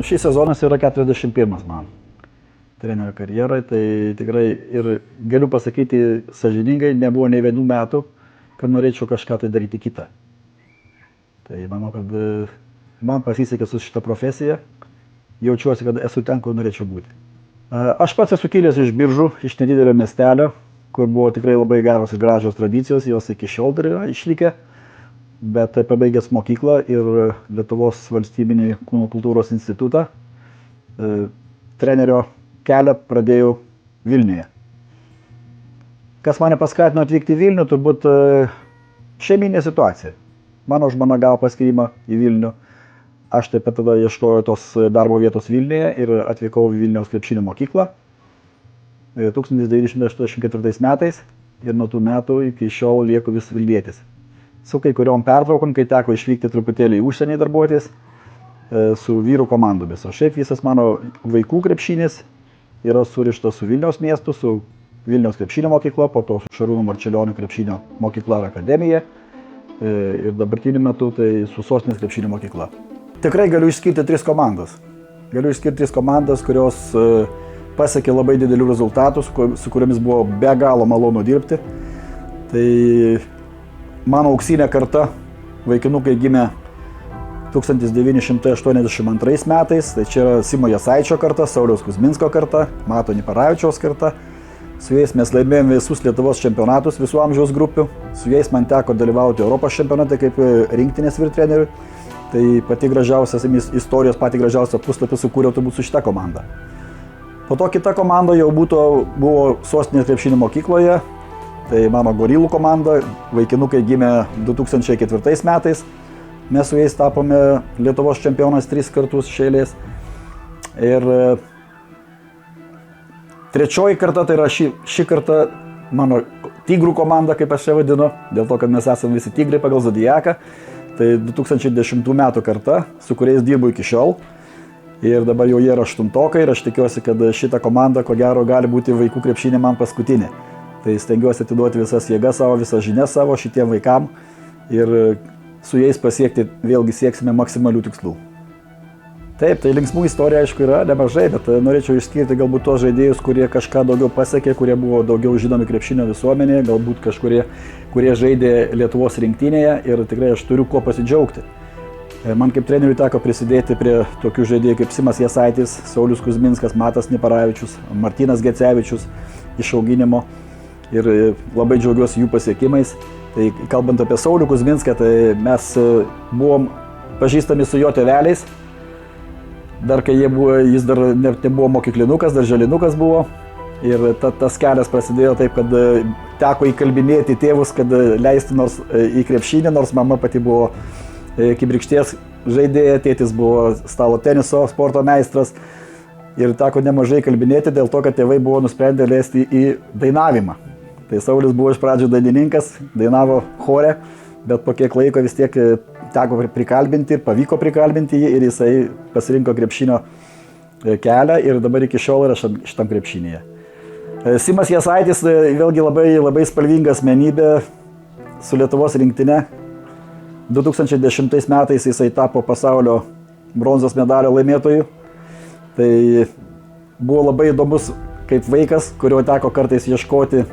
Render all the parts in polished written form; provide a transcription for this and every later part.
Šis sezonas yra 41 man trenerio karjerai, tai tikrai ir galiu pasakyti sąžiningai, nebuvo nei vienų metų, kad norėčiau kažką tai daryti kitą. Tai manau, kad man pasisekė su šitą profesiją, jaučiuosi, kad esu ten, kur norėčiau būti. Aš pats esu kilęs iš Biržų, iš nedidelio miestelio, kur buvo tikrai labai geros ir gražios tradicijos, jos iki šiol dar yra išlikę. Bet pabaigęs mokyklą ir Lietuvos valstybinį kūno kultūros institutą, trenerio kelią pradėjau Vilniuje. Kas mane paskatino atvykti į Vilnių, turbūt šeiminė situacija. Mano žmona gavo paskyrimą į Vilnių, aš taip pat tada ieškojau tos darbo vietos Vilniuje ir atvykau į Vilniaus krepšinio mokyklą 1984 metais ir nuo tų metų iki šiol lieku vis vilnietis. Su kai kuriom pertraukom, kai teko išvykti truputėlį į užsienį darbuotis su vyrų komandomis. O šiaip visas mano vaikų krepšinis yra surištas su Vilniaus miestu, su Vilniaus krepšinio mokykla, po to su Šarūno Marčiulionio krepšinio mokykla ir akademija ir dabartiniu metu tai su Sostinės krepšinio mokykla. Tikrai galiu išskirti 3 komandas. Galiu išskirti 3 komandas, kurios pasiekė labai didelių rezultatų, su kuriomis buvo be galo malonu dirbti. Tai mano auksinė karta, vaikinukai gimė 1982 metais, tai čia yra Simo Jasaičio karta, Sauliaus Kuzminsko karta, Mato Niparavičiaus karta. Su jais mes laimėjome visus Lietuvos čempionatus visų amžiaus grupių. Su jais man teko dalyvauti Europos čempionate kaip rinktinės vyrtreneriui. Tai pati gražiausia istorijos, pati gražiausia puslapį sukūriau turbūt su šita komanda. Po to kita komanda jau buvo Sostinės krepšinio mokykloje. Tai mano Gorilų komanda, vaikinukai gimė 2004 metais. Mes su jais tapome Lietuvos čempionas 3 kartus iš eilės. Ir trečioji karta, tai yra ši karta mano tigrų komanda, kaip aš čia vadinu, dėl to, kad mes esame visi tigrai pagal zodiaką. Tai 2010 metų karta, su kuriais dirbu iki šiol. Ir dabar jau jie yra 8-okai ir aš tikiuosi, kad šita komanda, ko gero, gali būti vaikų krepšinė man paskutinė. Tai stengiuosi atiduoti visas jėgas savo, visas žinias savo šitiem vaikam ir su jais pasiekti, vėlgi sieksime maksimalių tikslų. Taip, tai linksmų istorija aišku yra nemažai, bet norėčiau išskirti galbūt tos žaidėjus, kurie kažką daugiau pasiekė, kurie buvo daugiau žinomi krepšinio visuomenėje, galbūt kažkurie, kurie žaidė Lietuvos rinktinėje ir tikrai aš turiu kuo pasidžiaugti. Man kaip treneriui teko prisidėti prie tokių žaidėjų kaip Simas Jasaitis, Saulius Kuzminskas, Matas Niparavičius, Martynas Gecevičius išauginimo ir labai džiaugiuosi jų pasiekimais. Tai kalbant apie Saulių Kuzminską, tai mes buvom pažįstami su jo tėveliais. Dar kai jis dar nebuvo mokyklinukas, dar žalinukas buvo. Ir tas kelias prasidėjo taip, kad teko įkalbinėti tėvus, kad leisti nors į krepšinį, nors mama pati buvo kibirkšties žaidėja, tėtis buvo stalo teniso sporto meistras. Ir teko nemažai kalbinėti dėl to, kad tėvai buvo nusprendę leisti į dainavimą. Tai Saulis buvo iš pradžių dainininkas, dainavo chore, bet po kiek laiko vis tiek teko prikalbinti ir pavyko prikalbinti jį ir jisai pasirinko krepšinio kelią ir dabar iki šiol yra šitam krepšinėje. Simas Jasaitis vėlgi labai spalvinga asmenybė su Lietuvos rinktine. 2010 metais jisai tapo pasaulio bronzos medalio laimėtoju. Tai buvo labai įdomus kaip vaikas, kurio teko kartais ieškoti,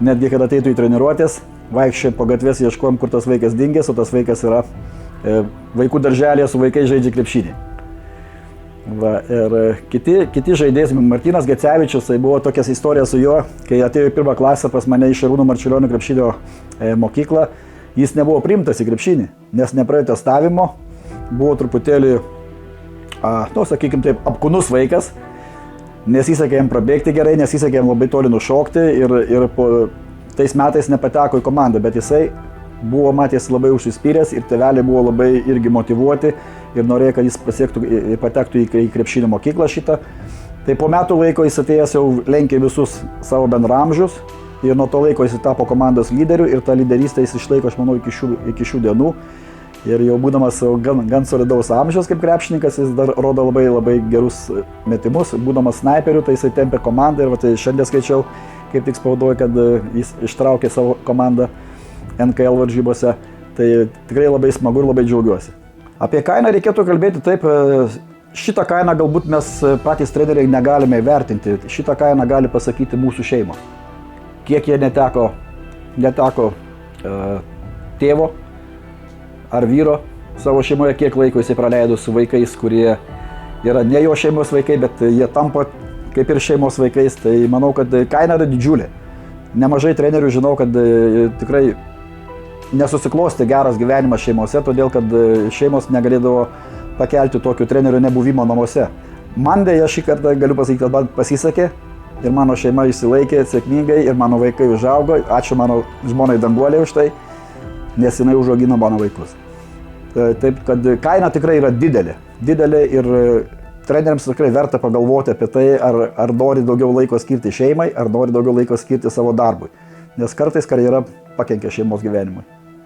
netgi kad ateitų į treniruotės. Vaikščiojom po gatvės, ieškojom, kur tas vaikas dingęs, o tas vaikas yra vaikų darželėje su vaikais žaidžia krepšinį. Va, ir kiti žaidėjai, Martynas Gecevičius, tai buvo tokias istorijas su juo, kai atėjo į 1 klasę pas mane į Šarūno Marčiulionio krepšinio mokyklą, jis nebuvo priimtas į krepšinį, nes nepraėjo testavimo, buvo truputėlį, sakykime taip, apkūnus vaikas, nesisekė jam prabėgti gerai, nesisekė jam labai toli nušokti ir po tais metais nepateko į komandą, bet jisai buvo matęs labai užsispyręs ir tėveliai buvo labai irgi motyvuoti ir norėjo, kad jis patektų į krepšinio mokyklą šitą. Tai po metų laiko jis atėjęs jau lenkė visus savo bendraamžius ir nuo to laiko jis tapo komandos lyderiu ir tą lyderystę jis išlaiko, aš manau, iki šių dienų. Ir jau būdamas gan solidaus amžiaus kaip krepšininkas, jis dar rodo labai gerus metimus. Būdamas snaiperiu, tai jisai tempė komandą ir tai šiandien skaičiau, kaip tik spaudoju, kad jis ištraukė savo komandą NKL varžybose. Tai tikrai labai smagu ir labai džiaugiuosi. Apie kainą reikėtų kalbėti taip, šitą kainą galbūt mes patys treneriai negalime įvertinti. Šitą kainą gali pasakyti mūsų šeima. Kiek jie neteko tėvo ar vyro savo šeimoje, kiek laiko jisai praleido su vaikais, kurie yra ne jo šeimos vaikai, bet jie tampa kaip ir šeimos vaikais. Tai manau, kad kaina yra didžiulė. Nemažai trenerių žinau, kad tikrai nesusiklosti geras gyvenimas šeimose, todėl kad šeimos negalėdavo pakelti tokių trenerių nebuvimo namuose. Man dėja šį kartą galiu pasakyti, kad man pasisekė ir mano šeima išsilaikė sėkmingai ir mano vaikai užaugo. Ačiū mano žmonai Danguolei už tai, nes jinai užaugino mano vaikus. Taip, kad kaina tikrai yra didelė ir treneriams tikrai verta pagalvoti apie tai, ar nori daugiau laiko skirti šeimai, ar nori daugiau laiko skirti savo darbui. Nes kartais karjera pakenkia šeimos gyvenimui.